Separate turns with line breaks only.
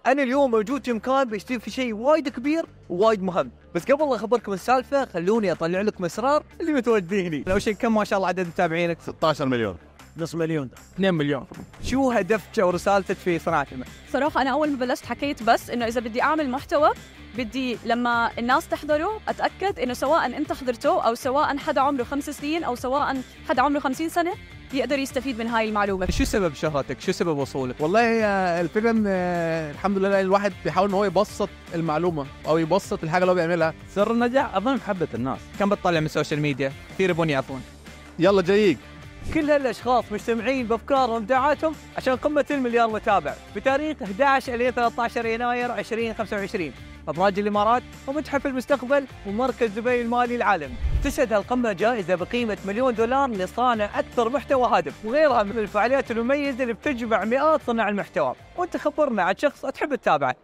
انا اليوم موجود في مكان بيصير في شيء وايد كبير ووايد مهم، بس قبل لا اخبركم السالفه خلوني اطلع لكم اسرار اللي متوديني. لو شيء كم ما شاء الله عدد متابعينك؟
16 مليون.
نص مليون.
2 مليون.
شو هدفك ورسالتك في صناعه المحتوى؟
صراحة أنا أول ما بلشت حكيت بس إنه إذا بدي أعمل محتوى بدي لما الناس تحضره أتأكد إنه سواء أنت حضرته أو سواء حدا عمره 5 سنين أو سواء حدا عمره 50 سنة يقدر يستفيد من هاي المعلومة.
شو سبب شهرتك؟ شو سبب وصولك؟
والله الفكرة إن الحمد لله الواحد بيحاول إن هو يبسط المعلومة أو يبسط الحاجة اللي هو بيعملها.
سر النجاح أظن محبة الناس.
كم بتطلع من السوشيال ميديا؟ كثير يبون يعرفون.
يلا جايك.
كل هالاشخاص مجتمعين بافكارهم وابداعاتهم عشان قمه المليار متابع بتاريخ 11 الى 13 يناير 2025. ابراج الامارات ومتحف المستقبل ومركز دبي المالي العالمي. تشهد هالقمه جائزه بقيمه $1,000,000 لصانع اكثر محتوى هادف وغيرها من الفعاليات المميزه اللي بتجمع مئات صناع المحتوى. وانت خبرنا عن شخص تحب تتابعه.